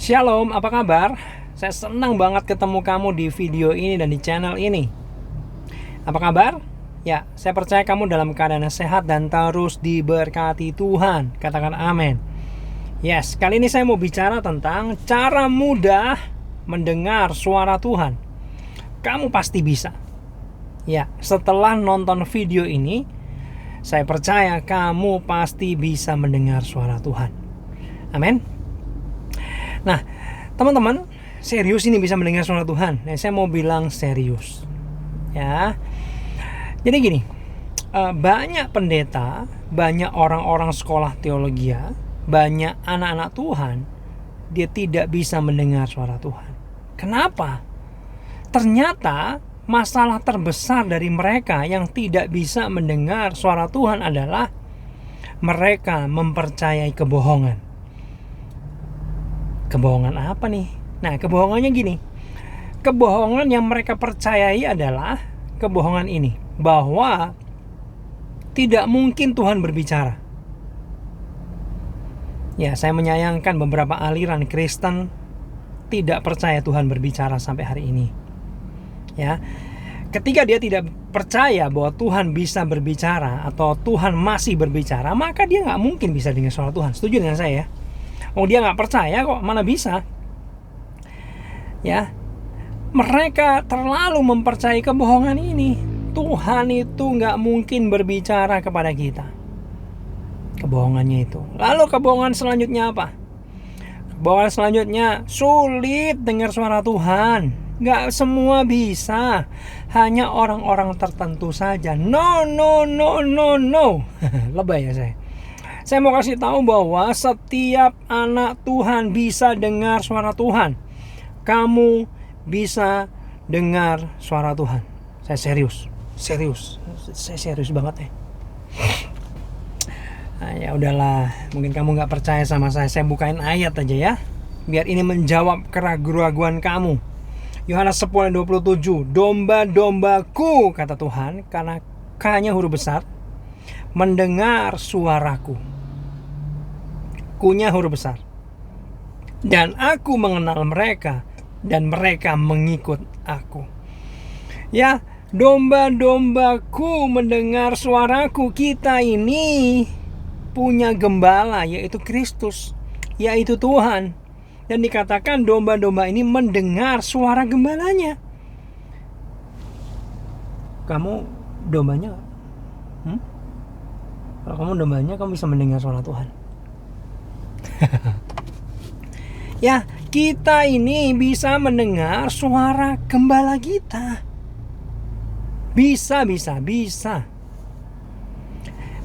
Shalom, apa kabar? Saya senang banget ketemu kamu di video ini dan di channel ini. Apa kabar? Ya, saya percaya kamu dalam keadaan sehat dan terus diberkati Tuhan. Katakan amin. Yes, kali ini saya mau bicara tentang cara mudah mendengar suara Tuhan. Kamu pasti bisa. Ya, setelah nonton video ini, saya percaya kamu pasti bisa mendengar suara Tuhan. Amin. Nah, teman-teman, serius ini bisa mendengar suara Tuhan. Nah, saya mau bilang serius. Ya. Jadi gini, banyak pendeta, banyak orang-orang sekolah teologi, banyak anak-anak Tuhan, dia tidak bisa mendengar suara Tuhan. Kenapa? Ternyata masalah terbesar dari mereka yang tidak bisa mendengar suara Tuhan adalah mereka mempercayai kebohongan. Kebohongan apa nih? Nah, kebohongannya gini. Kebohongan yang mereka percayai adalah kebohongan ini, bahwa tidak mungkin Tuhan berbicara. Ya, saya menyayangkan beberapa aliran Kristen tidak percaya Tuhan berbicara sampai hari ini. Ya. Ketika dia tidak percaya bahwa Tuhan bisa berbicara atau Tuhan masih berbicara, maka dia nggak mungkin bisa dengar suara Tuhan. Setuju dengan saya ya? Oh, dia nggak percaya kok, mana bisa? Ya, mereka terlalu mempercayai kebohongan ini. Tuhan itu nggak mungkin berbicara kepada kita. Kebohongannya itu. Lalu kebohongan selanjutnya apa? Kebohongan selanjutnya, sulit dengar suara Tuhan. Nggak semua bisa. Hanya orang-orang tertentu saja. No. Lebay ya saya. Saya mau kasih tahu bahwa setiap anak Tuhan bisa dengar suara Tuhan. Kamu bisa dengar suara Tuhan. Saya serius. Saya serius banget ya. Nah, ya udahlah, mungkin kamu nggak percaya sama saya. Saya bukain ayat aja ya, biar ini menjawab keraguan-keraguan kamu. Yohanes 10:27, domba-dombaku, kata Tuhan, karena K-nya huruf besar, mendengar suaraku. Ku-nya huruf besar. Dan aku mengenal mereka, dan mereka mengikut aku. Ya, domba-dombaku mendengar suaraku. Kita ini punya gembala, yaitu Kristus, yaitu Tuhan. Dan dikatakan domba-domba ini mendengar suara gembalanya. Kamu dombanya? Kalau kamu dombanya, kamu bisa mendengar suara Tuhan. Ya, kita ini bisa mendengar suara gembala kita. Bisa.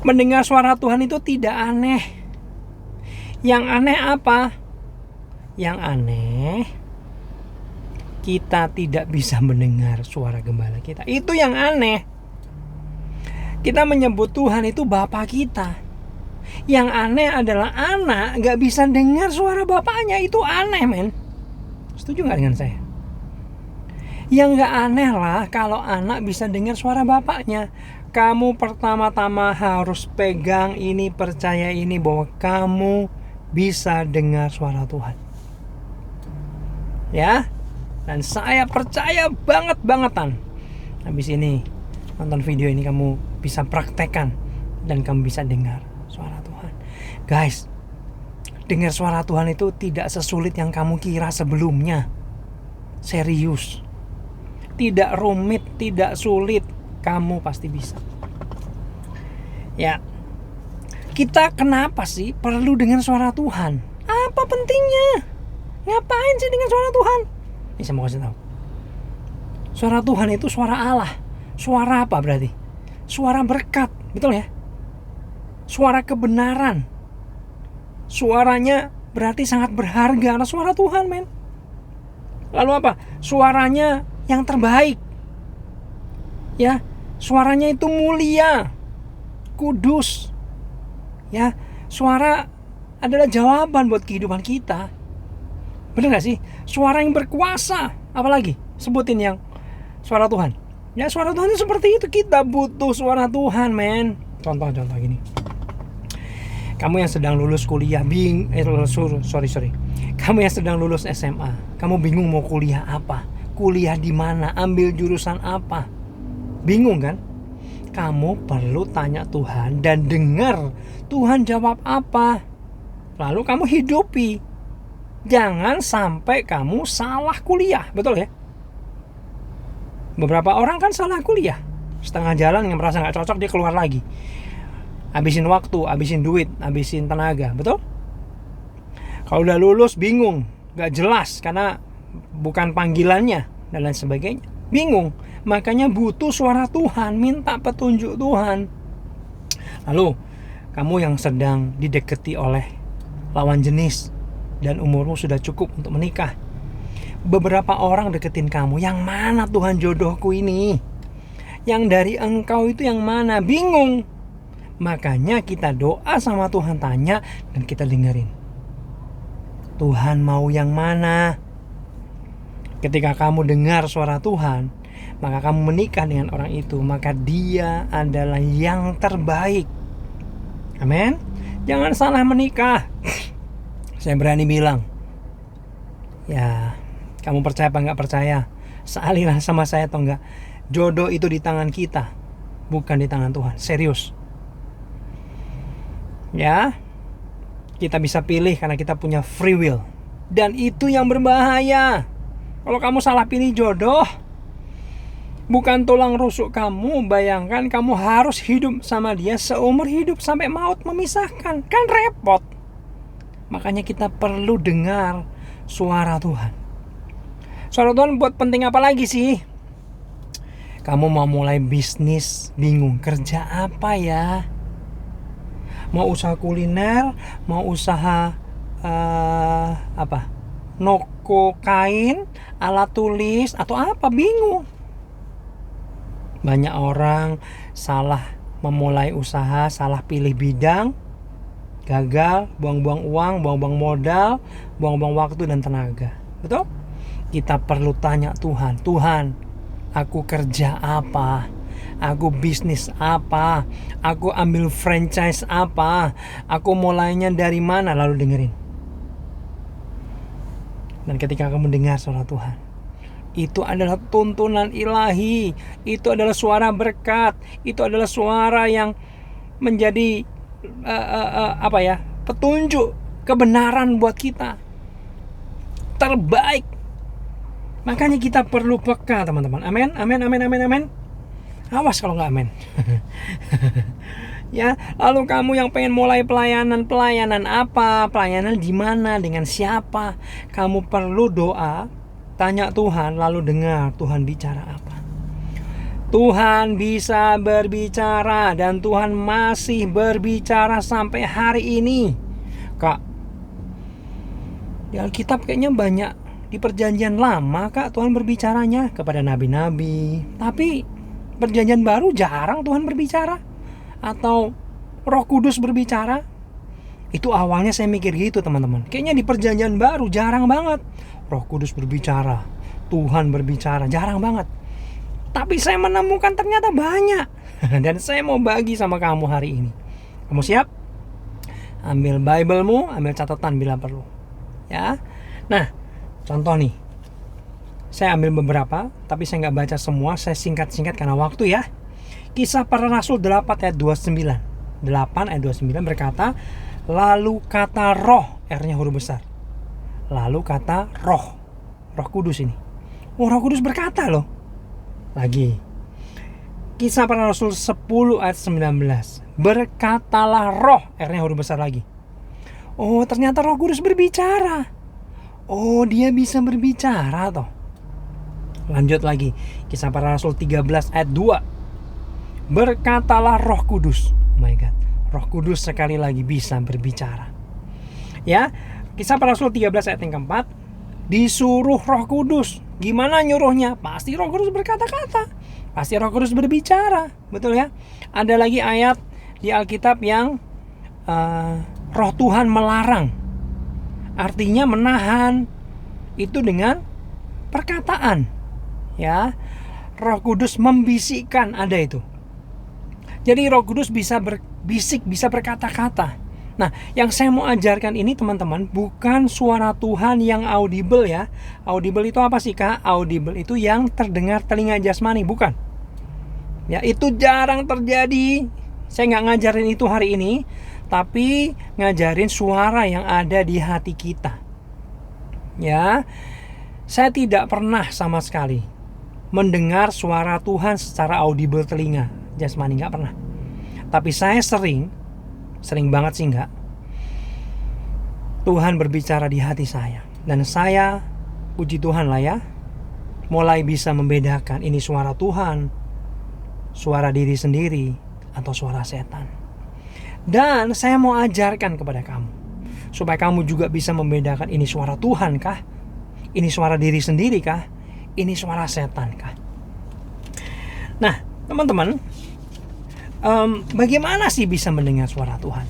Mendengar suara Tuhan itu tidak aneh. Yang aneh apa? Yang aneh, kita tidak bisa mendengar suara gembala kita. Itu yang aneh. Kita menyebut Tuhan itu Bapa kita. Yang aneh adalah anak gak bisa dengar suara bapaknya. Itu aneh, men. Setuju gak dengan saya? Yang gak aneh lah kalau anak bisa dengar suara bapaknya. Kamu pertama-tama harus pegang ini, percaya ini, bahwa kamu bisa dengar suara Tuhan. Ya. Dan saya percaya banget-bangetan. Habis ini nonton video ini kamu bisa praktekkan dan kamu bisa dengar suara Tuhan. Guys, dengar suara Tuhan itu tidak sesulit yang kamu kira sebelumnya. Serius. Tidak rumit, tidak sulit. Kamu pasti bisa. Ya. Kita kenapa sih perlu dengar suara Tuhan? Apa pentingnya? Ngapain sih dengar suara Tuhan? Ini saya mau kasih tahu. Suara Tuhan itu suara Allah. Suara apa berarti? Suara berkat, betul ya? Suara kebenaran. Suaranya berarti sangat berharga karena suara Tuhan, men. Lalu apa? Suaranya yang terbaik. Ya, suaranya itu mulia, kudus. Ya, suara adalah jawaban buat kehidupan kita. Benar gak sih? Suara yang berkuasa. Apalagi? Sebutin yang suara Tuhan. Ya, suara Tuhan itu seperti itu. Kita butuh suara Tuhan, men. Contoh gini. Kamu yang sedang lulus kuliah, kamu yang sedang lulus SMA, kamu bingung mau kuliah apa, kuliah di mana, ambil jurusan apa, bingung kan? Kamu perlu tanya Tuhan dan dengar Tuhan jawab apa, lalu kamu hidupi. Jangan sampai kamu salah kuliah, betul ya? Beberapa orang kan salah kuliah, setengah jalan yang merasa nggak cocok dia keluar lagi. Habisin waktu, habisin duit, habisin tenaga, betul? Kalau udah lulus bingung, gak jelas karena bukan panggilannya dan lain sebagainya. Bingung, makanya butuh suara Tuhan, minta petunjuk Tuhan. Lalu, kamu yang sedang didekati oleh lawan jenis dan umurmu sudah cukup untuk menikah. Beberapa orang deketin kamu, yang mana Tuhan jodohku ini? Yang dari engkau itu yang mana? Bingung. Makanya kita doa sama Tuhan, tanya dan kita dengerin. Tuhan mau yang mana? Ketika kamu dengar suara Tuhan, maka kamu menikah dengan orang itu, maka dia adalah yang terbaik. Amin. Jangan salah menikah. Saya berani bilang, ya kamu percaya apa nggak percaya, sealiran sama saya atau enggak, jodoh itu di tangan kita, bukan di tangan Tuhan. Serius. Ya, kita bisa pilih karena kita punya free will. Dan itu yang berbahaya. Kalau kamu salah pilih jodoh, bukan tulang rusuk kamu, bayangkan kamu harus hidup sama dia seumur hidup sampai maut memisahkan. Kan repot. Makanya kita perlu dengar suara Tuhan. Suara Tuhan buat penting apa lagi sih? Kamu mau mulai bisnis, bingung kerja apa ya? Mau usaha kuliner, mau usaha noko kain, alat tulis, atau apa, bingung. Banyak orang salah memulai usaha, salah pilih bidang, gagal, buang-buang uang, buang-buang modal, buang-buang waktu dan tenaga. Betul? Kita perlu tanya Tuhan, Tuhan, aku kerja apa? Aku bisnis apa? Aku ambil franchise apa? Aku mulainya dari mana? Lalu dengerin. Dan ketika kamu dengar suara Tuhan, itu adalah tuntunan ilahi. Itu adalah suara berkat. Itu adalah suara yang menjadi petunjuk kebenaran buat kita. Terbaik. Makanya kita perlu peka, teman-teman. Amin, amin, amin, amin, amin. Awas kalau nggak amin. Ya, lalu kamu yang pengen mulai pelayanan apa? Pelayanan di mana? Dengan siapa? Kamu perlu doa, tanya Tuhan, lalu dengar Tuhan bicara apa. Tuhan bisa berbicara dan Tuhan masih berbicara sampai hari ini. Kak, di Alkitab kayaknya banyak, di perjanjian lama Kak Tuhan berbicaranya kepada nabi-nabi. Tapi perjanjian baru jarang Tuhan berbicara, atau Roh Kudus berbicara. Itu awalnya saya mikir gitu, teman-teman. Kayaknya di perjanjian baru jarang banget Roh Kudus berbicara, Tuhan berbicara, jarang banget. Tapi saya menemukan ternyata banyak. Dan saya mau bagi sama kamu hari ini. Kamu siap? Ambil Bible-mu, ambil catatan bila perlu. Ya. Nah, contoh nih. Saya ambil beberapa, tapi saya nggak baca semua. Saya singkat-singkat karena waktu ya. Kisah Para Rasul 8 ayat 29. 8 ayat 29 berkata, lalu kata roh, R-nya huruf besar. Lalu kata roh. Roh Kudus ini. Oh, Roh Kudus berkata loh. Lagi. Kisah Para Rasul 10 ayat 19. Berkatalah roh, R-nya huruf besar lagi. Oh, ternyata Roh Kudus berbicara. Oh, dia bisa berbicara toh. Lanjut lagi, Kisah Para Rasul 13 ayat 2. Berkatalah Roh Kudus. Oh my God, Roh Kudus sekali lagi bisa berbicara. Ya, Kisah Para Rasul 13 ayat yang keempat. Disuruh Roh Kudus. Gimana nyuruhnya? Pasti Roh Kudus berkata-kata. Pasti Roh Kudus berbicara. Betul ya? Ada lagi ayat di Alkitab yang Roh Tuhan melarang. Artinya menahan. Itu dengan perkataan. Ya, Roh Kudus membisikkan, ada itu. Jadi Roh Kudus bisa berbisik, bisa berkata-kata. Nah, yang saya mau ajarkan ini teman-teman bukan suara Tuhan yang audible ya. Audible itu apa sih Kak? Audible itu yang terdengar telinga jasmani, bukan. Ya, itu jarang terjadi. Saya nggak ngajarin itu hari ini, tapi ngajarin suara yang ada di hati kita. Ya, saya tidak pernah sama sekali mendengar suara Tuhan secara audible telinga jasmani, nggak pernah. Tapi saya sering banget sih enggak, Tuhan berbicara di hati saya. Dan saya, puji Tuhan lah ya, mulai bisa membedakan ini suara Tuhan, suara diri sendiri, atau suara setan. Dan saya mau ajarkan kepada kamu, supaya kamu juga bisa membedakan ini suara Tuhan kah? Ini suara diri sendiri kah? Ini suara setan kah? Nah, teman-teman, bagaimana sih bisa mendengar suara Tuhan?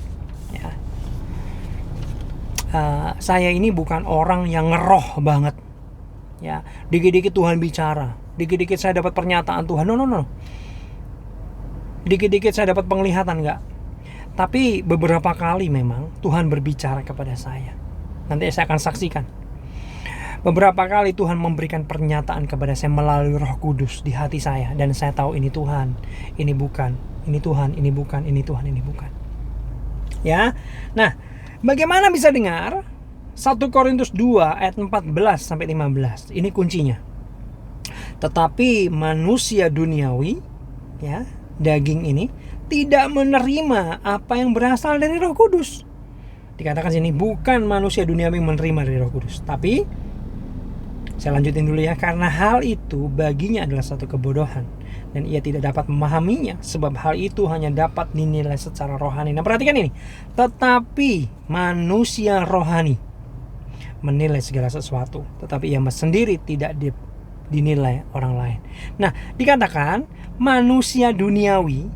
Ya. Saya ini bukan orang yang ngeroh banget. Ya, dikit-dikit Tuhan bicara, dikit-dikit saya dapat pernyataan Tuhan. No. Dikit-dikit saya dapat penglihatan, enggak. Tapi beberapa kali memang Tuhan berbicara kepada saya. Nanti saya akan saksikan. Beberapa kali Tuhan memberikan pernyataan kepada saya melalui Roh Kudus di hati saya, dan saya tahu ini Tuhan, ini bukan, ini Tuhan, ini bukan, ini Tuhan, ini bukan. Ya. Nah, bagaimana bisa dengar? 1 Korintus 2 ayat 14 sampai 15. Ini kuncinya. Tetapi manusia duniawi, ya, daging ini tidak menerima apa yang berasal dari Roh Kudus. Dikatakan sini bukan manusia duniawi menerima dari Roh Kudus, tapi saya lanjutin dulu ya, karena hal itu baginya adalah satu kebodohan dan ia tidak dapat memahaminya, sebab hal itu hanya dapat dinilai secara rohani. Nah, perhatikan ini. Tetapi manusia rohani menilai segala sesuatu, tetapi ia sendiri tidak dinilai orang lain. Nah, dikatakan manusia duniawi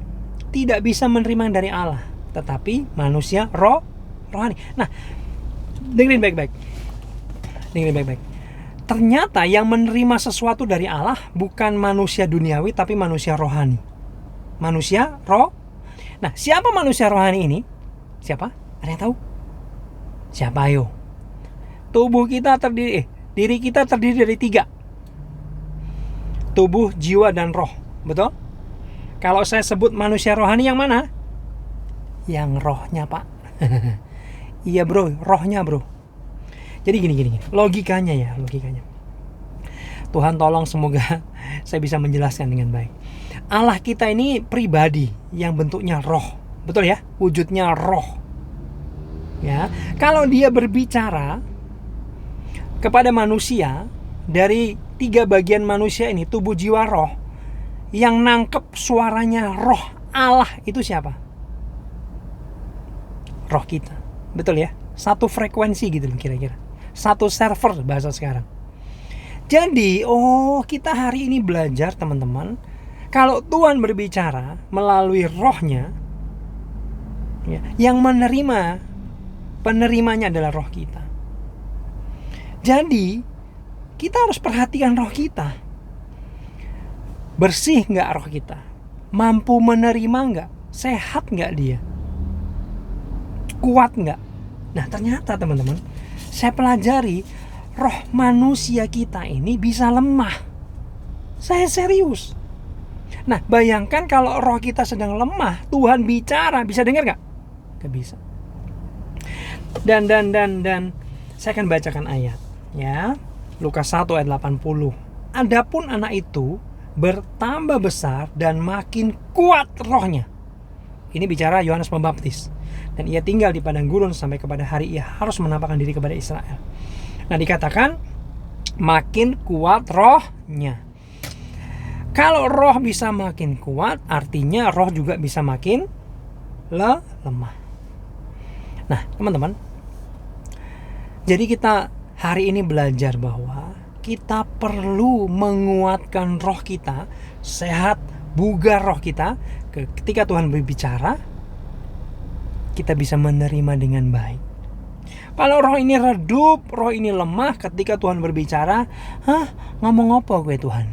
tidak bisa menerima yang dari Allah, tetapi manusia rohani. Nah, dengerin baik-baik. Ternyata yang menerima sesuatu dari Allah bukan manusia duniawi, tapi manusia rohani. Manusia roh. Nah, siapa manusia rohani ini? Siapa? Ada yang tahu? Siapa ayo? Diri kita terdiri dari 3. Tubuh, jiwa, dan roh. Betul? Kalau saya sebut manusia rohani yang mana? Yang rohnya, Pak. Iya bro, rohnya bro. Jadi gini. Logikanya. Tuhan tolong semoga saya bisa menjelaskan dengan baik. Allah kita ini pribadi yang bentuknya roh. Betul ya? Wujudnya roh. Ya. Kalau dia berbicara kepada manusia, dari 3 bagian manusia ini, tubuh, jiwa, roh, yang nangkep suaranya roh Allah itu siapa? Roh kita. Betul ya? Satu frekuensi gitu kira-kira. Satu server bahasa sekarang. Jadi, kita hari ini belajar teman-teman, kalau Tuhan berbicara melalui rohnya, ya, yang penerimanya adalah roh kita. Jadi, kita harus perhatikan roh kita. Bersih nggak roh kita? Mampu menerima nggak? Sehat nggak dia? Kuat nggak? Nah, ternyata teman-teman, saya pelajari roh manusia kita ini bisa lemah. Saya serius. Nah, bayangkan kalau roh kita sedang lemah, Tuhan bicara, bisa dengar nggak? Nggak bisa. Dan saya akan bacakan ayat, ya. Lukas 1 ayat 80. Adapun anak itu bertambah besar dan makin kuat rohnya. Ini bicara Yohanes Pembaptis. Dan ia tinggal di padang gurun sampai kepada hari ia harus menampakkan diri kepada Israel. Nah, dikatakan makin kuat rohnya. Kalau roh bisa makin kuat, artinya roh juga bisa makin lemah. Nah, teman-teman, jadi kita hari ini belajar bahwa kita perlu menguatkan roh kita, sehat, bugar roh kita. Ketika Tuhan berbicara, kita bisa menerima dengan baik. Kalau roh ini redup, roh ini lemah, ketika Tuhan berbicara, ngomong apa gue Tuhan?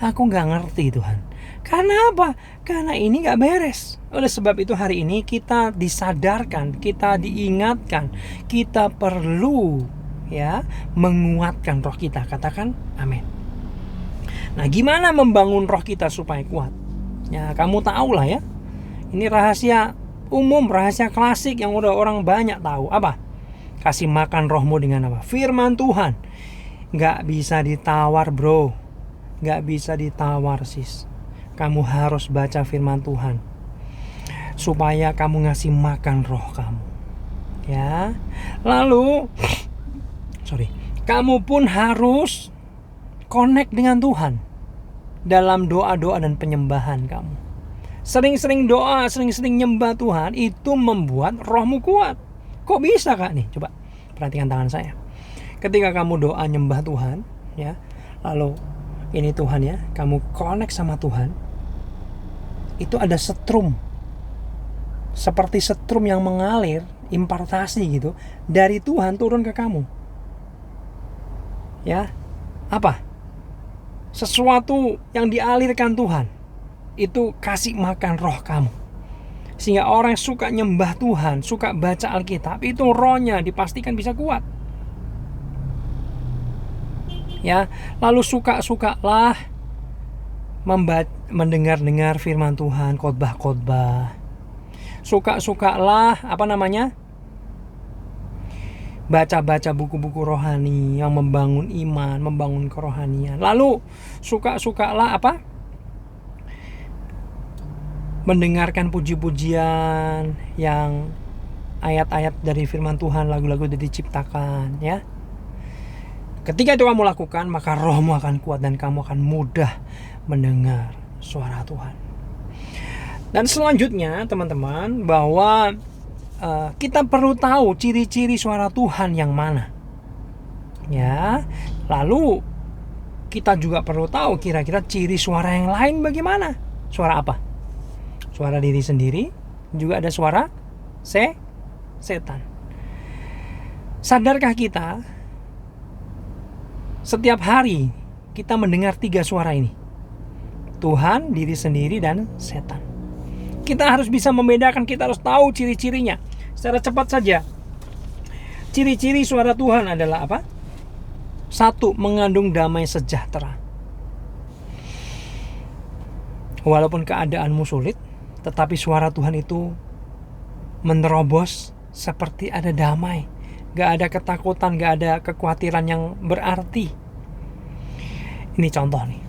Aku gak ngerti Tuhan. Karena apa? Karena ini gak beres. Oleh sebab itu hari ini kita disadarkan, kita diingatkan, kita perlu ya menguatkan roh kita. Katakan amin. Nah, gimana membangun roh kita supaya kuat? Ya, kamu tahu lah ya. Ini rahasia umum, rahasia klasik yang udah orang banyak tahu. Apa? Kasih makan rohmu dengan apa? Firman Tuhan. Gak bisa ditawar bro. Gak bisa ditawar sis. Kamu harus baca firman Tuhan. Supaya kamu ngasih makan roh kamu. Ya. Lalu kamu pun harus connect dengan Tuhan. Dalam doa-doa dan penyembahan kamu. Sering-sering doa, sering-sering nyembah Tuhan. Itu membuat rohmu kuat. Kok bisa kak nih? Coba perhatikan tangan saya. Ketika kamu doa nyembah Tuhan, ya, lalu ini Tuhan ya, kamu connect sama Tuhan, itu ada setrum, seperti setrum yang mengalir, impartasi gitu, dari Tuhan turun ke kamu. Ya, apa? Sesuatu yang dialirkan Tuhan, itu kasih makan roh kamu. Sehingga orang yang suka nyembah Tuhan, suka baca Alkitab, itu rohnya dipastikan bisa kuat. Ya, lalu suka-sukalah mendengar-dengar firman Tuhan, khotbah-khotbah. Suka-sukalah baca-baca buku-buku rohani yang membangun iman, membangun kerohanian. Lalu suka-sukalah mendengarkan puji-pujian yang ayat-ayat dari firman Tuhan, lagu-lagu yang diciptakan ya. Ketika itu kamu lakukan, maka rohmu akan kuat dan kamu akan mudah mendengar suara Tuhan. Dan selanjutnya teman-teman, bahwa kita perlu tahu ciri-ciri suara Tuhan yang mana. Ya, lalu kita juga perlu tahu kira-kira ciri suara yang lain bagaimana. Suara apa? Suara diri sendiri, juga ada suara setan. Sadarkah kita setiap hari kita mendengar 3 suara ini? Tuhan, diri sendiri, dan setan. Kita harus bisa membedakan, kita harus tahu ciri-cirinya. Secara cepat saja. Ciri-ciri suara Tuhan adalah apa? 1, mengandung damai sejahtera. Walaupun keadaanmu sulit, tetapi suara Tuhan itu menerobos seperti ada damai. Gak ada ketakutan, gak ada kekhawatiran yang berarti. Ini contoh nih.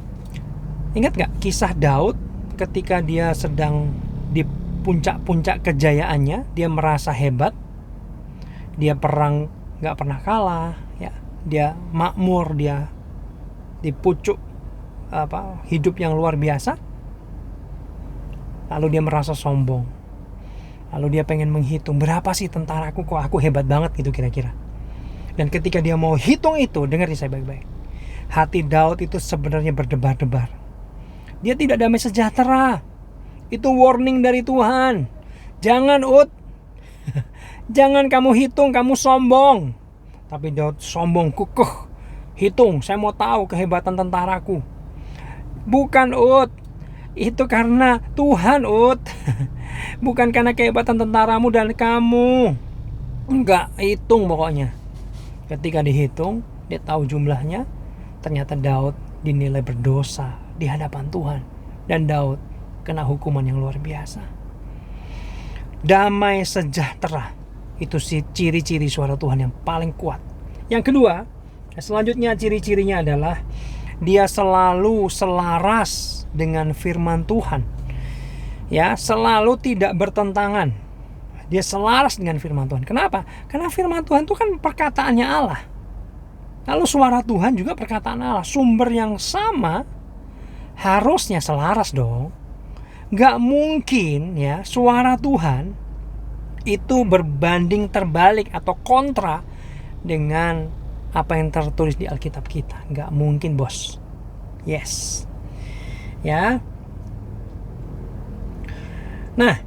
Ingat gak kisah Daud ketika dia sedang di puncak-puncak kejayaannya, dia merasa hebat, dia perang gak pernah kalah, ya, dia makmur, dia di pucuk hidup yang luar biasa. Lalu dia merasa sombong. Lalu dia pengen menghitung, berapa sih tentaraku, kok aku hebat banget gitu kira-kira. Dan ketika dia mau hitung itu, dengar saya baik-baik, hati Daud itu sebenarnya berdebar-debar. Dia tidak damai sejahtera. Itu warning dari Tuhan. Jangan jangan kamu hitung, kamu sombong. Tapi Daud sombong, kukuh. Hitung, saya mau tahu kehebatan tentaraku. Bukan itu karena Tuhan bukan karena kehebatan tentaramu dan kamu. Enggak, hitung pokoknya. Ketika dihitung, dia tahu jumlahnya. Ternyata Daud dinilai berdosa di hadapan Tuhan. Dan Daud kena hukuman yang luar biasa. Damai sejahtera, itu ciri-ciri suara Tuhan yang paling kuat. Yang kedua, selanjutnya ciri-cirinya adalah dia selalu selaras dengan firman Tuhan. Ya, selalu tidak bertentangan. Dia selaras dengan firman Tuhan. Kenapa? Karena firman Tuhan itu kan perkataannya Allah. Lalu suara Tuhan juga perkataan Allah. Sumber yang sama harusnya selaras dong. Gak mungkin ya suara Tuhan itu berbanding terbalik atau kontra dengan apa yang tertulis di Alkitab kita. Gak mungkin bos. Yes. Ya. Nah,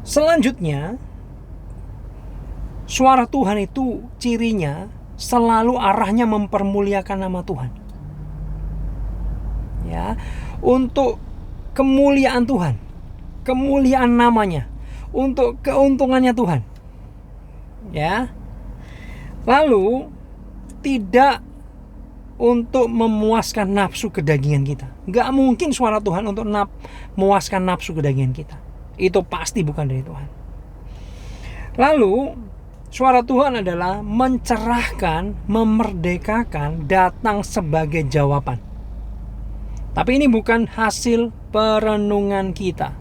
selanjutnya Suara Tuhan itu cirinya selalu arahnya mempermuliakan nama Tuhan. Ya, untuk kemuliaan Tuhan, kemuliaan namanya, untuk keuntungannya Tuhan. Ya. Lalu tidak untuk memuaskan nafsu kedagingan kita. Gak mungkin suara Tuhan untuk memuaskan nafsu kedagingan kita. Itu pasti bukan dari Tuhan. Lalu suara Tuhan adalah mencerahkan, memerdekakan, datang sebagai jawaban. Tapi ini bukan hasil perenungan kita.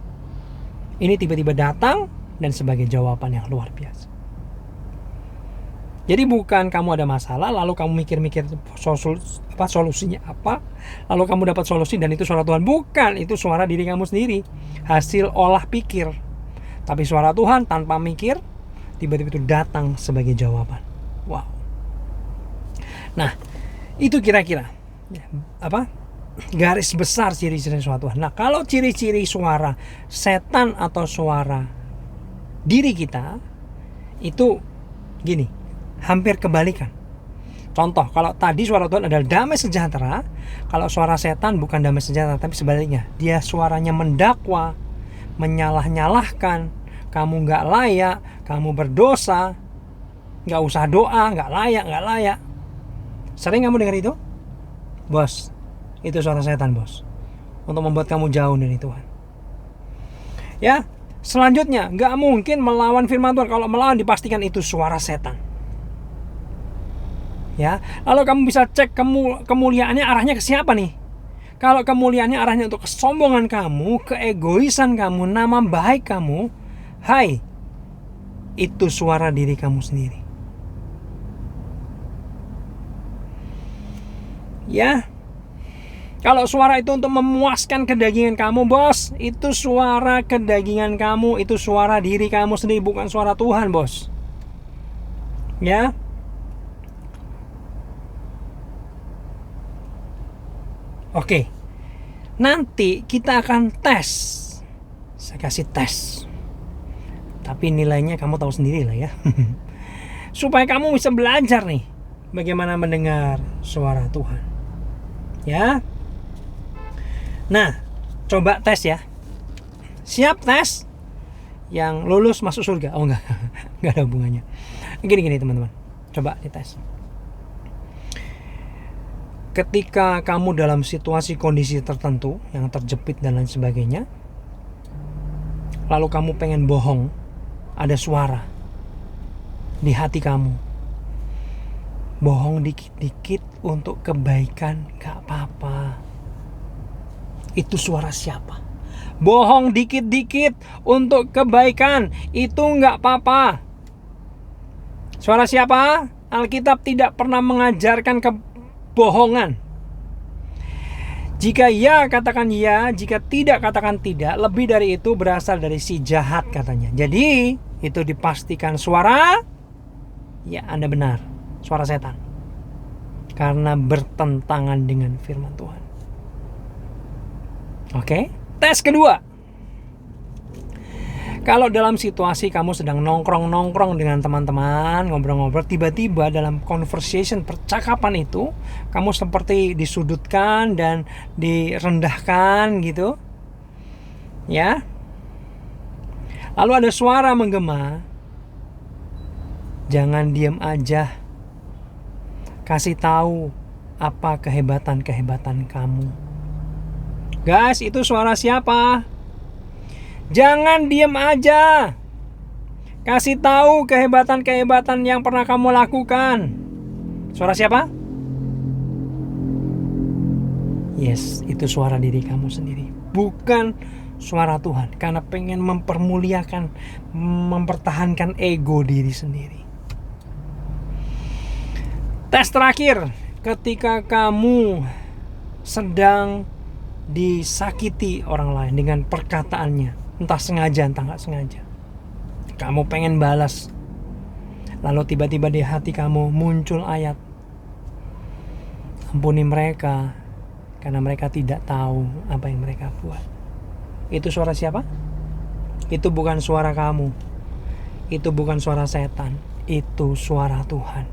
Ini tiba-tiba datang dan sebagai jawaban yang luar biasa. Jadi bukan kamu ada masalah lalu kamu mikir-mikir solusinya apa, lalu kamu dapat solusi dan itu suara Tuhan. Bukan, itu suara diri kamu sendiri, hasil olah pikir. Tapi suara Tuhan tanpa mikir tiba-tiba itu datang sebagai jawaban. Wow. Nah, itu kira-kira garis besar ciri-ciri suara Tuhan. Nah, kalau ciri-ciri suara setan atau suara diri kita itu gini, hampir kebalikan. Contoh, kalau tadi suara Tuhan adalah damai sejahtera, kalau suara setan bukan damai sejahtera, tapi sebaliknya. Dia suaranya mendakwa, menyalah-nyalahkan, kamu gak layak, kamu berdosa, gak usah doa, gak layak. Sering kamu dengar itu? Bos, itu suara setan, bos, untuk membuat kamu jauh dari Tuhan. Ya, selanjutnya, gak mungkin melawan firman Tuhan. Kalau melawan dipastikan itu suara setan. Ya, lalu kamu bisa cek kemuliaannya arahnya ke siapa nih? Kalau kemuliaannya arahnya untuk kesombongan kamu, keegoisan kamu, nama baik kamu, hai, itu suara diri kamu sendiri. Ya, kalau suara itu untuk memuaskan kedagingan kamu, bos, itu suara kedagingan kamu, itu suara diri kamu sendiri, bukan suara Tuhan, bos. Ya. Oke, nanti kita akan tes. Saya kasih tes. Tapi nilainya kamu tahu sendiri lah ya. Supaya kamu bisa belajar nih bagaimana mendengar suara Tuhan. Ya. Nah, coba tes ya. Siap tes? Yang lulus masuk surga. Oh enggak. Enggak ada hubungannya. Gini teman-teman. Coba dites. Ketika kamu dalam situasi kondisi tertentu yang terjepit dan lain sebagainya, lalu kamu pengen bohong, ada suara di hati kamu, bohong dikit-dikit untuk kebaikan, gak apa-apa. Itu suara siapa? Bohong dikit-dikit untuk kebaikan, itu gak apa-apa. Suara siapa? Alkitab tidak pernah mengajarkan bohongan. Jika ya, katakan ya. Jika tidak, katakan tidak. Lebih dari itu berasal dari si jahat katanya. Jadi itu dipastikan suara, ya Anda benar, suara setan, karena bertentangan dengan firman Tuhan. Oke, tes kedua. Kalau dalam situasi kamu sedang nongkrong dengan teman-teman, ngobrol-ngobrol, tiba-tiba dalam conversation, percakapan itu, kamu seperti disudutkan dan direndahkan gitu. Ya. Lalu ada suara menggema. Jangan diam aja. Kasih tahu apa kehebatan-kehebatan kamu. Guys, itu suara siapa? Jangan diam aja. Kasih tahu kehebatan-kehebatan yang pernah kamu lakukan. Suara siapa? Yes, itu suara diri kamu sendiri, bukan suara Tuhan, karena pengen mempermuliakan, mempertahankan ego diri sendiri. Tes terakhir, ketika kamu sedang disakiti orang lain dengan perkataannya, entah sengaja entah nggak sengaja, kamu pengen balas, lalu tiba-tiba di hati kamu muncul ayat, ampuni mereka karena mereka tidak tahu apa yang mereka buat. Itu suara siapa? Itu bukan suara kamu, itu bukan suara setan, itu suara Tuhan.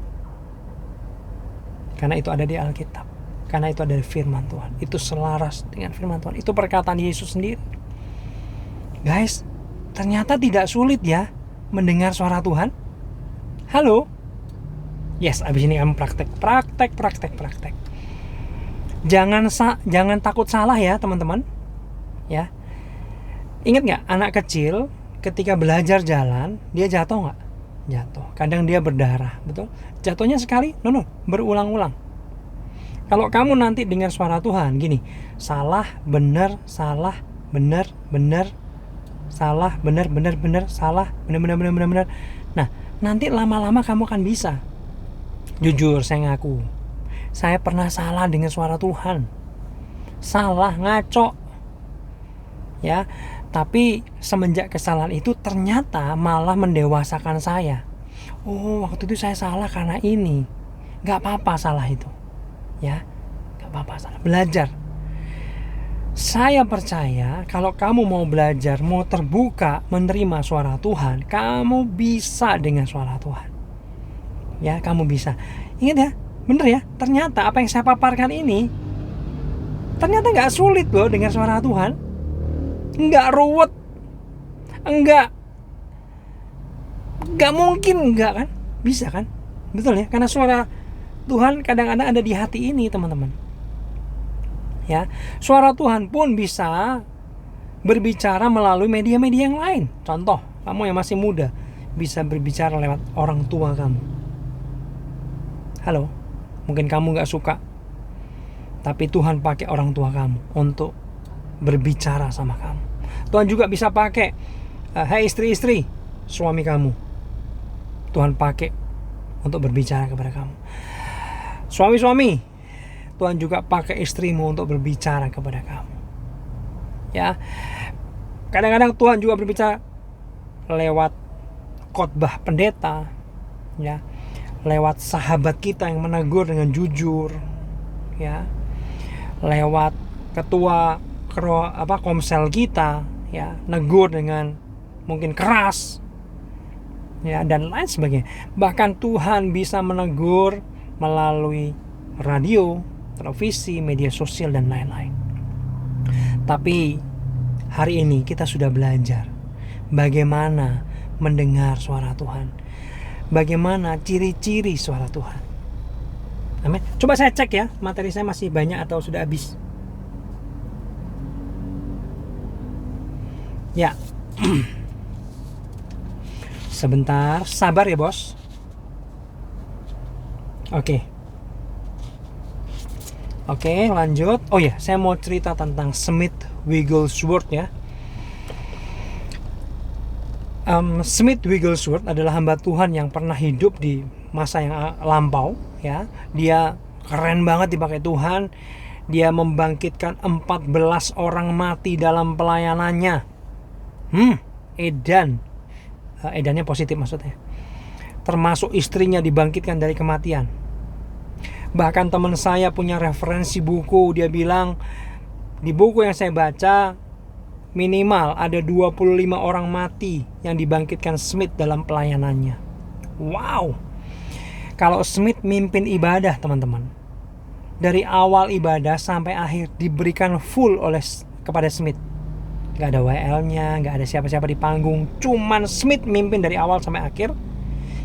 Karena itu ada di Alkitab. Karena itu ada di firman Tuhan. Itu selaras dengan firman Tuhan. Itu perkataan Yesus sendiri. Guys, ternyata tidak sulit ya mendengar suara Tuhan. Halo? Yes, abis ini kamu praktek. Jangan takut salah ya teman-teman. Ya. Ingat nggak anak kecil ketika belajar jalan dia jatuh nggak? Jatuh. Kadang dia berdarah, betul? Jatuhnya sekali? No, berulang-ulang. Kalau kamu nanti dengar suara Tuhan gini, salah, benar, salah, benar, salah, benar, salah, benar. Nah, nanti lama-lama kamu akan bisa. Jujur saya ngaku, saya pernah salah dengan suara Tuhan. Salah, ngaco. Ya, tapi semenjak kesalahan itu ternyata malah mendewasakan saya. Oh, waktu itu saya salah karena ini. Gak apa-apa salah itu. Ya, gak apa-apa salah. Belajar. Saya percaya kalau kamu mau belajar, mau terbuka, menerima suara Tuhan, kamu bisa dengan suara Tuhan. Ya, kamu bisa. Ingat ya, bener ya, ternyata apa yang saya paparkan ini ternyata gak sulit loh dengan suara Tuhan. Nggak ruwet, nggak mungkin nggak kan, bisa kan, betul ya, karena suara Tuhan kadang-kadang ada di hati ini teman-teman. Ya, suara Tuhan pun bisa berbicara melalui media-media yang lain. Contoh, kamu yang masih muda bisa berbicara lewat orang tua kamu. Halo, mungkin kamu nggak suka, tapi Tuhan pakai orang tua kamu untuk berbicara sama kamu. Tuhan juga bisa pakai hai istri-istri, suami kamu, Tuhan pakai untuk berbicara kepada kamu. Suami-suami, Tuhan juga pakai istrimu untuk berbicara kepada kamu. Ya, kadang-kadang Tuhan juga berbicara lewat khotbah pendeta, ya, lewat sahabat kita yang menegur dengan jujur, ya, lewat ketua komsel kita, ya, negur dengan mungkin keras, ya, dan lain sebagainya. Bahkan Tuhan bisa menegur melalui radio, televisi, media sosial dan lain-lain. Tapi hari ini kita sudah belajar bagaimana mendengar suara Tuhan, bagaimana ciri-ciri suara Tuhan. Amin. Coba saya cek ya, materi saya masih banyak atau sudah habis. Ya, sebentar, sabar ya bos. Oke, lanjut. Oh ya, saya mau cerita tentang Smith Wigglesworth ya. Smith Wigglesworth adalah hamba Tuhan yang pernah hidup di masa yang lampau ya. Dia keren banget dipakai Tuhan. Dia membangkitkan 14 orang mati dalam pelayanannya. Edannya positif maksudnya. Termasuk istrinya dibangkitkan dari kematian. Bahkan teman saya punya referensi buku, dia bilang di buku yang saya baca minimal ada 25 orang mati yang dibangkitkan Smith dalam pelayanannya. Wow. Kalau Smith mimpin ibadah teman-teman, dari awal ibadah sampai akhir diberikan full kepada Smith. Gak ada WL-nya, gak ada siapa-siapa di panggung, cuman Smith mimpin dari awal sampai akhir.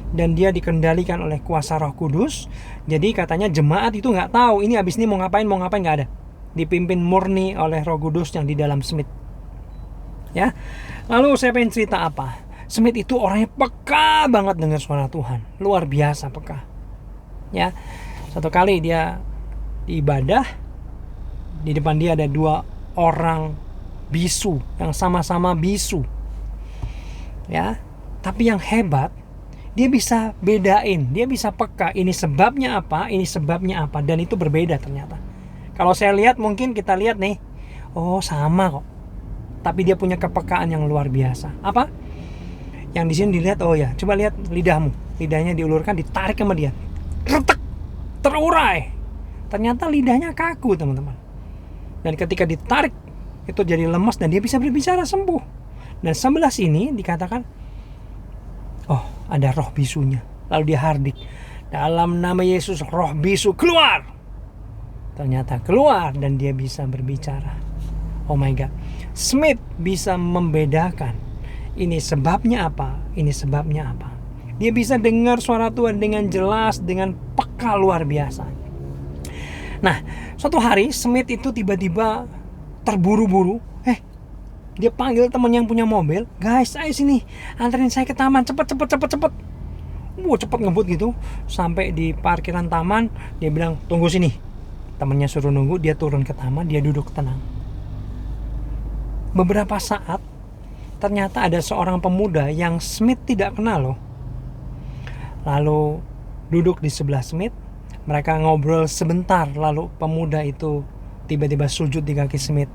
Dan dia dikendalikan oleh kuasa Roh Kudus. Jadi katanya jemaat itu gak tahu ini abis ini mau ngapain gak ada. Dipimpin murni oleh Roh Kudus yang di dalam Smith. Ya. Lalu saya pengen cerita apa? Smith itu orangnya peka banget dengar suara Tuhan, luar biasa peka. Ya. Satu kali dia ibadah, di depan dia ada 2 orang bisu yang sama-sama bisu, ya. Tapi yang hebat, dia bisa bedain, dia bisa peka ini sebabnya apa, dan itu berbeda ternyata. Kalau saya lihat, mungkin kita lihat nih, oh sama kok, tapi dia punya kepekaan yang luar biasa. Apa? Yang di sini dilihat, oh ya, coba lihat lidahmu, lidahnya diulurkan, ditarik sama dia, retek, terurai. Ternyata lidahnya kaku teman-teman, dan ketika ditarik itu jadi lemas dan dia bisa berbicara sembuh. Dan sebelah sini dikatakan, oh ada roh bisunya. Lalu dia hardik, dalam nama Yesus roh bisu keluar. Ternyata keluar dan dia bisa berbicara. Oh my God, Smith bisa membedakan ini sebabnya apa, ini sebabnya apa. Dia bisa dengar suara Tuhan dengan jelas, dengan peka luar biasa. Nah, suatu hari Smith itu tiba-tiba terburu-buru. Dia panggil teman yang punya mobil, guys, ayo sini, anterin saya ke taman, cepet. Cepet ngebut gitu. Sampai di parkiran taman, dia bilang tunggu sini. Temannya suruh nunggu, dia turun ke taman, dia duduk tenang. Beberapa saat, ternyata ada seorang pemuda yang Smith tidak kenal loh. Lalu duduk di sebelah Smith, mereka ngobrol sebentar, lalu pemuda itu tiba-tiba sujud di kaki Smith.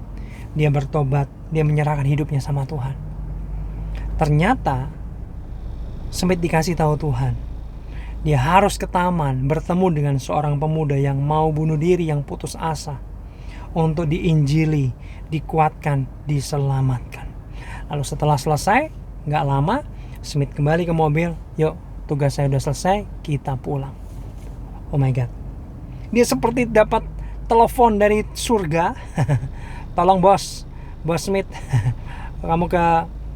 Dia bertobat, dia menyerahkan hidupnya sama Tuhan. Ternyata Smith dikasih tahu Tuhan, dia harus ke taman bertemu dengan seorang pemuda yang mau bunuh diri, yang putus asa, untuk diinjili, dikuatkan, diselamatkan. Lalu setelah selesai, gak lama Smith kembali ke mobil. Yuk, tugas saya udah selesai, kita pulang. Oh my God, dia seperti dapat telepon dari surga. Tolong bos Smith, kamu ke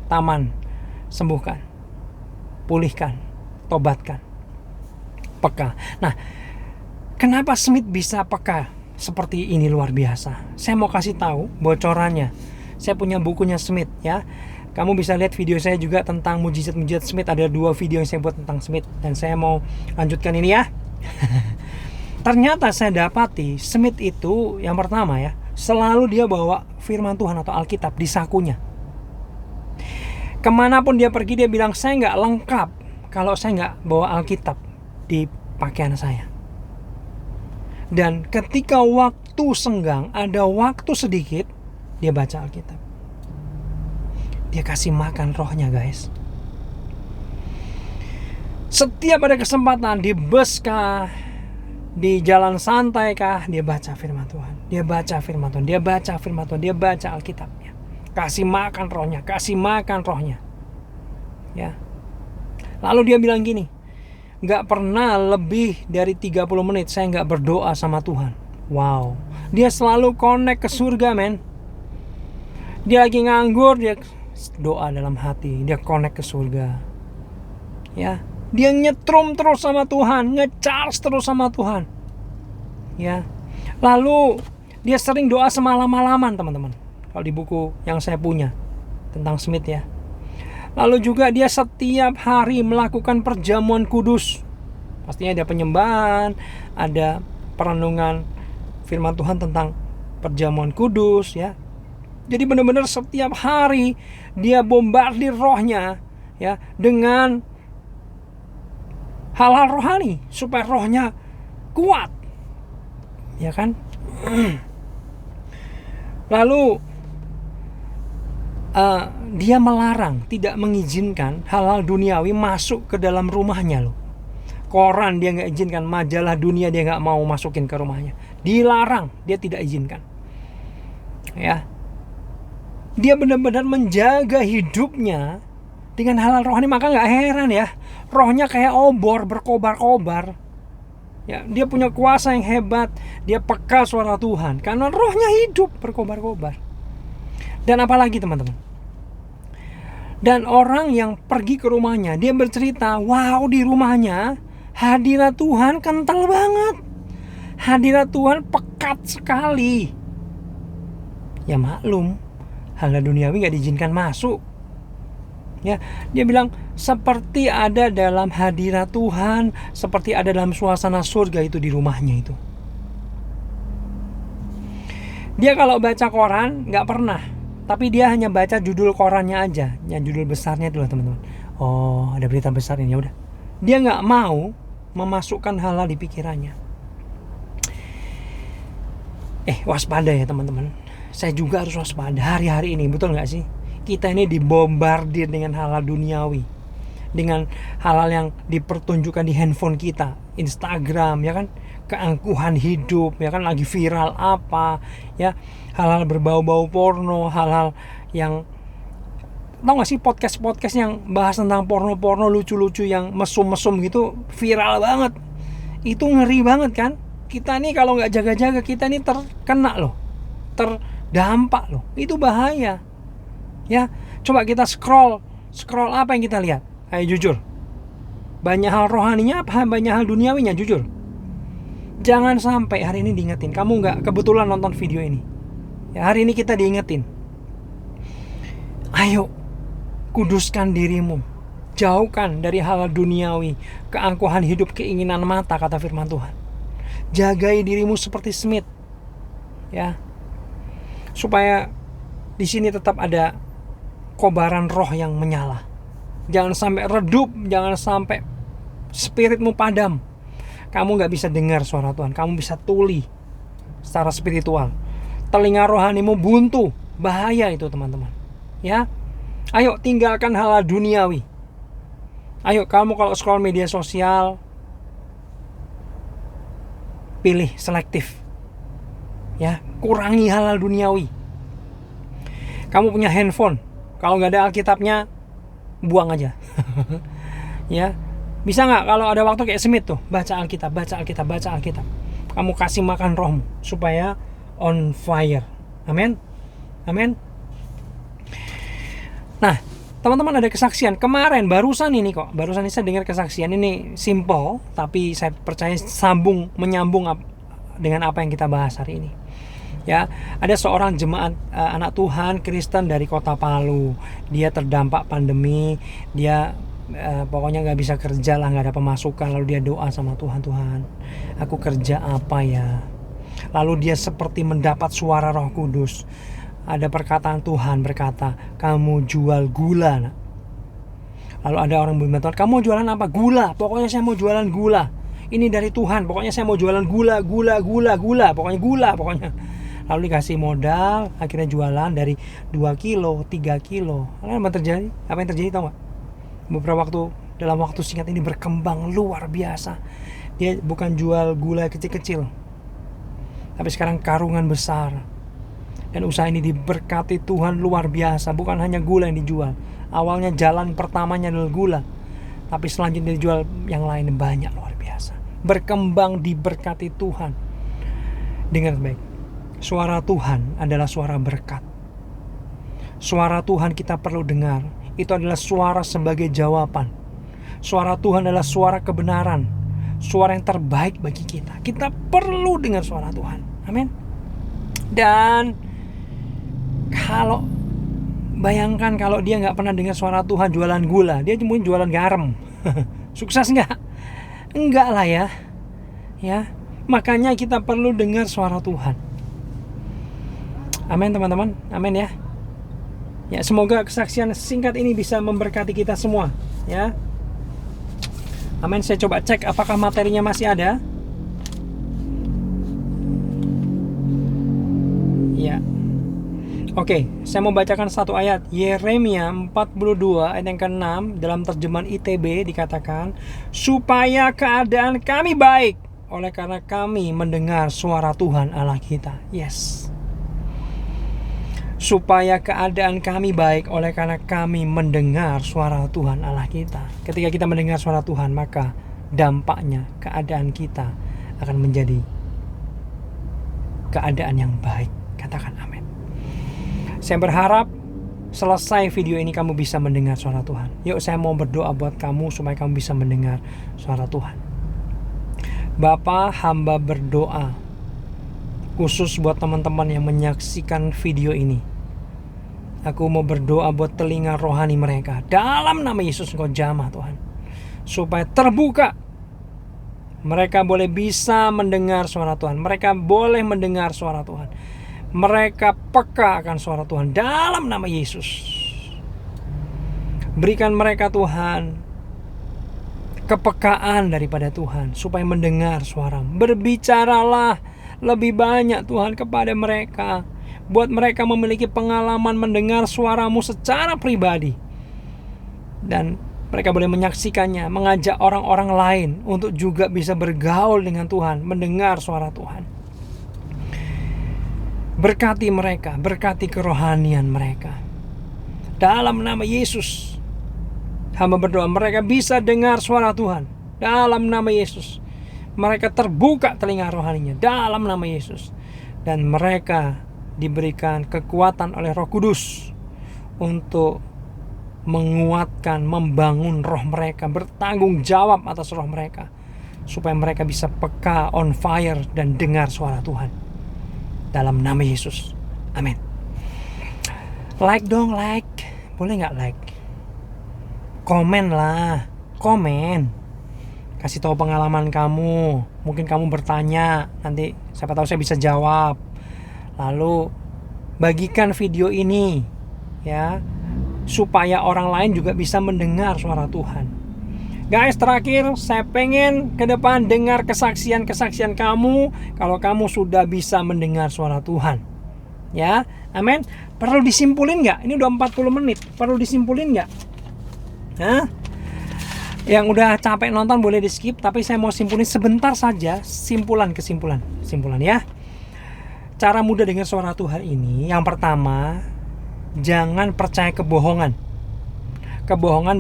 taman, sembuhkan, pulihkan, tobatkan, peka. Nah, kenapa Smith bisa peka seperti ini luar biasa? Saya mau kasih tahu bocorannya. Saya punya bukunya Smith ya. Kamu bisa lihat video saya juga tentang mujizat-mujizat Smith. Ada 2 video yang saya buat tentang Smith, dan saya mau lanjutkan ini ya. Ternyata saya dapati Smith itu yang pertama ya, selalu dia bawa firman Tuhan atau Alkitab di sakunya. Kemanapun dia pergi dia bilang, saya gak lengkap kalau saya gak bawa Alkitab di pakaian saya. Dan ketika waktu senggang, ada waktu sedikit, dia baca Alkitab. Dia kasih makan rohnya, guys. Setiap ada kesempatan, di bus kah, di jalan santai kah, dia baca firman Tuhan. Dia baca firman Tuhan, dia baca firman Tuhan, dia baca Alkitabnya. Kasih makan rohnya, kasih makan rohnya. Ya. Lalu dia bilang gini, gak pernah lebih dari 30 menit saya gak berdoa sama Tuhan. Wow. Dia selalu connect ke surga, men. Dia lagi nganggur, dia doa dalam hati, dia connect ke surga. Ya, dia nyetrum terus sama Tuhan, nge-charge terus sama Tuhan. Ya. Lalu dia sering doa semalam-malaman, teman-teman. Kalau di buku yang saya punya tentang Smith ya. Lalu juga dia setiap hari melakukan perjamuan kudus. Pastinya ada penyembahan, ada perenungan firman Tuhan tentang perjamuan kudus ya. Jadi benar-benar setiap hari dia bombardir rohnya ya dengan hal-hal rohani supaya rohnya kuat. Ya kan? Lalu dia melarang, tidak mengizinkan hal-hal duniawi masuk ke dalam rumahnya loh. Koran dia gak izinkan, majalah dunia dia gak mau masukin ke rumahnya. Dilarang, dia tidak izinkan. Ya. Dia benar-benar menjaga hidupnya dengan hal-hal rohani. Maka gak heran ya, rohnya kayak obor, berkobar-kobar. Ya, dia punya kuasa yang hebat. Dia peka suara Tuhan karena rohnya hidup, berkobar-kobar. Dan apalagi teman-teman, dan orang yang pergi ke rumahnya, dia bercerita, wow, di rumahnya hadirat Tuhan kental banget. Hadirat Tuhan pekat sekali. Ya maklum, hal duniawi gak diizinkan masuk. Ya, dia bilang seperti ada dalam hadirat Tuhan, seperti ada dalam suasana surga itu di rumahnya itu. Dia kalau baca koran gak pernah, tapi dia hanya baca judul korannya aja, yang judul besarnya itu loh teman-teman. Oh, ada berita besar ini, ya udah. Dia nggak mau memasukkan hal-hal di pikirannya. Waspada ya teman-teman. Saya juga harus waspada hari-hari ini, betul nggak sih? Kita ini dibombardir dengan hal-hal duniawi, dengan hal-hal yang dipertunjukkan di handphone kita, Instagram, ya kan? Keangkuhan hidup, ya kan, lagi viral apa, ya, hal-hal berbau-bau porno, hal-hal yang Tahu gak sih podcast yang bahas tentang porno lucu-lucu yang mesum-mesum gitu, viral banget. Itu ngeri banget kan. Kita nih kalau nggak jaga-jaga, kita nih terkena loh, terdampak loh. Itu bahaya. Ya, coba kita scroll apa yang kita lihat? Ayo jujur. Banyak hal rohaninya apa banyak hal duniawinya, jujur. Jangan sampai hari ini diingetin. Kamu nggak kebetulan nonton video ini. Ya, hari ini kita diingetin. Ayo, kuduskan dirimu. Jauhkan dari hal duniawi, keangkuhan hidup, keinginan mata, kata firman Tuhan. Jagai dirimu seperti Smith. Ya. Supaya di sini tetap ada kobaran roh yang menyala. Jangan sampai redup, jangan sampai spiritmu padam. Kamu gak bisa dengar suara Tuhan, kamu bisa tuli secara spiritual. Telinga rohanimu buntu, bahaya itu teman-teman. Ya, ayo tinggalkan hal duniawi. Ayo kamu kalau scroll media sosial, pilih selektif. Ya, kurangi hal duniawi. Kamu punya handphone, kalau nggak ada Alkitabnya, buang aja. Ya, bisa nggak kalau ada waktu kayak Smith tuh, baca Alkitab. Kamu kasih makan rohmu supaya on fire. Amin. Nah, teman-teman, ada kesaksian kemarin barusan ini saya dengar kesaksian ini simple, tapi saya percaya menyambung dengan apa yang kita bahas hari ini. Ya, ada seorang jemaat anak Tuhan Kristen dari kota Palu. Dia terdampak pandemi, dia pokoknya nggak bisa kerja lah, nggak ada pemasukan. Lalu dia doa sama Tuhan, aku kerja apa ya? Lalu dia seperti mendapat suara Roh Kudus. Ada perkataan Tuhan berkata, kamu jual gula, nak. Lalu ada orang berkata, kamu jualan apa? Gula. Pokoknya saya mau jualan gula. Ini dari Tuhan. Pokoknya saya mau jualan gula. Pokoknya gula. Lalu dikasih modal, akhirnya jualan dari 2 kilo, 3 kilo. Lalu apa yang terjadi tahu gak? Dalam waktu singkat ini berkembang luar biasa. Dia bukan jual gula kecil-kecil, tapi sekarang karungan besar. Dan usaha ini diberkati Tuhan luar biasa. Bukan hanya gula yang dijual. Awalnya jalan pertamanya adalah gula, tapi selanjutnya dijual yang lain banyak, luar biasa. Berkembang diberkati Tuhan. Dengar baik. Suara Tuhan adalah suara berkat. Suara Tuhan kita perlu dengar. Itu adalah suara sebagai jawaban. Suara Tuhan adalah suara kebenaran. Suara yang terbaik bagi kita. Kita perlu dengar suara Tuhan. Amin. Dan bayangkan kalau dia gak pernah dengar suara Tuhan jualan gula, dia cuma jualan garam. Sukses gak? Enggak lah ya. Ya, makanya kita perlu dengar suara Tuhan. Amin teman-teman. Amin ya. Ya, semoga kesaksian singkat ini bisa memberkati kita semua. Ya. Amin. Saya coba cek apakah materinya masih ada. Ya. Oke, saya mau bacakan satu ayat. Yeremia 42 ayat yang ke-6 dalam terjemahan ITB dikatakan, supaya keadaan kami baik oleh karena kami mendengar suara Tuhan Allah kita. Yes. Supaya keadaan kami baik oleh karena kami mendengar suara Tuhan Allah kita. Ketika kita mendengar suara Tuhan, maka dampaknya keadaan kita akan menjadi keadaan yang baik. Katakan amin. Saya berharap selesai video ini kamu bisa mendengar suara Tuhan. Yuk, saya mau berdoa buat kamu supaya kamu bisa mendengar suara Tuhan. Bapa, hamba berdoa khusus buat teman-teman yang menyaksikan video ini. Aku mau berdoa buat telinga rohani mereka. Dalam nama Yesus Engkau jamah Tuhan, supaya terbuka. Mereka boleh bisa mendengar suara Tuhan. Mereka boleh mendengar suara Tuhan. Mereka peka akan suara Tuhan dalam nama Yesus. Berikan mereka Tuhan kepekaan daripada Tuhan supaya mendengar suara. Berbicaralah lebih banyak Tuhan kepada mereka. Buat mereka memiliki pengalaman mendengar suara-Mu secara pribadi. Dan mereka boleh menyaksikannya, mengajak orang-orang lain untuk juga bisa bergaul dengan Tuhan, mendengar suara Tuhan. Berkati mereka, berkati kerohanian mereka. Dalam nama Yesus, hamba berdoa mereka bisa dengar suara Tuhan. Dalam nama Yesus, mereka terbuka telinga rohaninya. Dalam nama Yesus. Dan mereka diberikan kekuatan oleh Roh Kudus untuk menguatkan, membangun roh mereka, bertanggung jawab atas roh mereka, supaya mereka bisa peka, on fire, dan dengar suara Tuhan. Dalam nama Yesus, amin. Like dong, like. Boleh gak like? Komen lah, komen. Kasih tahu pengalaman kamu. Mungkin kamu bertanya, nanti siapa tahu saya bisa jawab. Lalu bagikan video ini, ya, supaya orang lain juga bisa mendengar suara Tuhan. Guys, terakhir saya pengen ke depan dengar kesaksian-kesaksian kamu kalau kamu sudah bisa mendengar suara Tuhan. Ya, amin. Perlu disimpulin nggak? Ini udah 40 menit. Perlu disimpulin nggak? Hah? Yang udah capek nonton boleh di skip, tapi saya mau simpulin sebentar saja. Simpulan ya. Cara mudah dengar suara Tuhan ini, yang pertama, jangan percaya kebohongan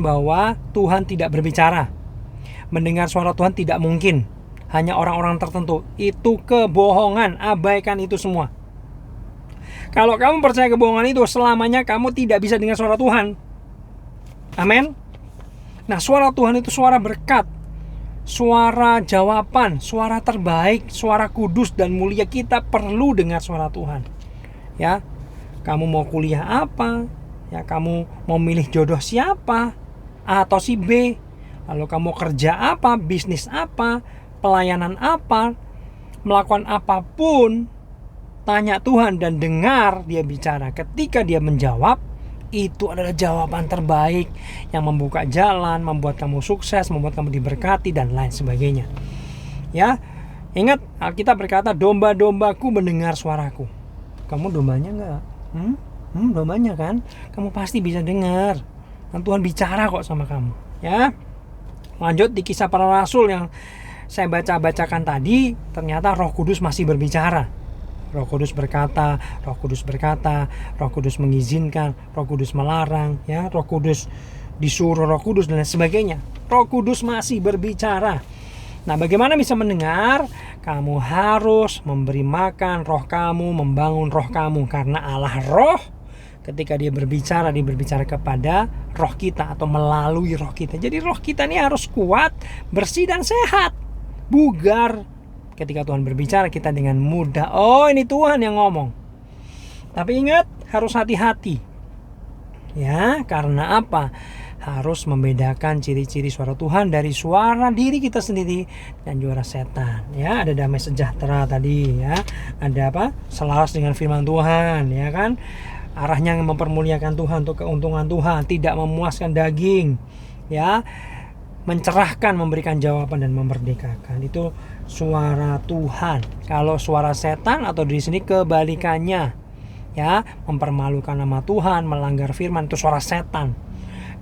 bahwa Tuhan tidak berbicara. Mendengar suara Tuhan tidak mungkin, hanya orang-orang tertentu. Itu kebohongan, abaikan itu semua. Kalau kamu percaya kebohongan itu, selamanya kamu tidak bisa dengar suara Tuhan. Amin. Nah, suara Tuhan itu suara berkat, suara jawaban, suara terbaik, suara kudus dan mulia. Kita perlu dengar suara Tuhan. Ya, kamu mau kuliah apa? Ya, kamu mau milih jodoh siapa? A atau si B? Lalu kamu kerja apa? Bisnis apa? Pelayanan apa? Melakukan apapun, tanya Tuhan dan dengar dia bicara. Ketika dia menjawab, itu adalah jawaban terbaik yang membuka jalan, membuat kamu sukses, membuat kamu diberkati dan lain sebagainya. Ya, ingat Alkitab berkata, domba-dombaku mendengar suaraku. Kamu dombanya enggak? Dombanya kan? Kamu pasti bisa dengar. Dan Tuhan bicara kok sama kamu. Ya. Lanjut di Kisah Para Rasul yang saya bacakan tadi, ternyata Roh Kudus masih berbicara. Roh Kudus berkata, Roh Kudus mengizinkan, Roh Kudus melarang, ya, Roh Kudus disuruh, Roh Kudus dan sebagainya. Roh Kudus masih berbicara. Nah, bagaimana bisa mendengar? Kamu harus memberi makan roh kamu, membangun roh kamu, karena Allah roh. Ketika dia berbicara kepada roh kita atau melalui roh kita. Jadi roh kita ini harus kuat, bersih dan sehat, bugar. Ketika Tuhan berbicara, kita dengan mudah, oh ini Tuhan yang ngomong. Tapi ingat, harus hati-hati. Ya, karena apa? Harus membedakan ciri-ciri suara Tuhan dari suara diri kita sendiri dan suara setan. Ya, ada damai sejahtera tadi, ya. Ada apa? Selaras dengan firman Tuhan, ya kan? Arahnya mempermuliakan Tuhan untuk keuntungan Tuhan, tidak memuaskan daging, ya. Mencerahkan, memberikan jawaban dan memerdekakan. Itu suara Tuhan. Kalau suara setan atau diri sendiri kebalikannya, ya, mempermalukan nama Tuhan, melanggar firman, itu suara setan.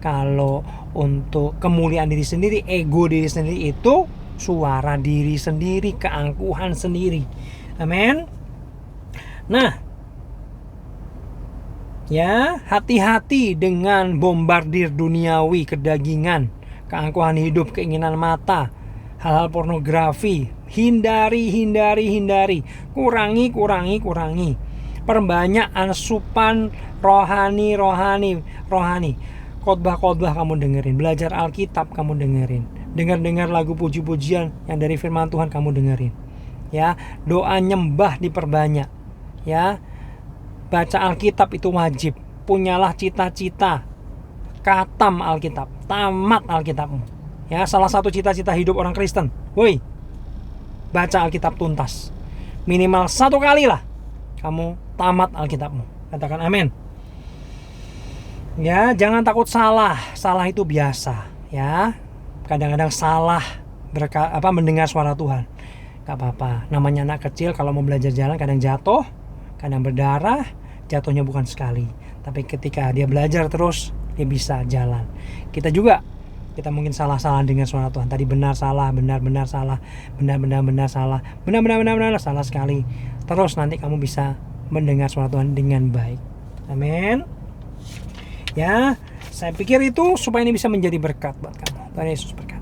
Kalau untuk kemuliaan diri sendiri, ego diri sendiri, itu suara diri sendiri, keangkuhan sendiri. Amin. Nah, ya, hati-hati dengan bombardir duniawi, kedagingan, keangkuhan hidup, keinginan mata, hal-hal pornografi. Hindari. Kurangi. Perbanyak asupan rohani. Khotbah kamu dengerin, belajar Alkitab kamu dengerin, dengar lagu puji-pujian yang dari firman Tuhan kamu dengerin. Ya, doa nyembah diperbanyak. Ya, baca Alkitab itu wajib. Punyalah cita-cita, katam Alkitab, tamat Alkitabmu. Ya, salah satu cita-cita hidup orang Kristen, woi, baca Alkitab tuntas. Minimal 1 kali lah kamu tamat Alkitabmu. Katakan amin. Ya, jangan takut salah itu biasa, ya. Kadang-kadang salah mendengar suara Tuhan. Gak apa-apa, namanya anak kecil kalau mau belajar jalan kadang jatuh, kadang berdarah. Jatuhnya bukan sekali, tapi ketika dia belajar terus, dia bisa jalan. Kita mungkin salah dengan suara Tuhan. Tadi benar salah, benar salah, benar salah, benar salah sekali. Terus nanti kamu bisa mendengar suara Tuhan dengan baik. Amin. Ya, saya pikir itu supaya ini bisa menjadi berkat buat kamu. Tuhan Yesus berkati.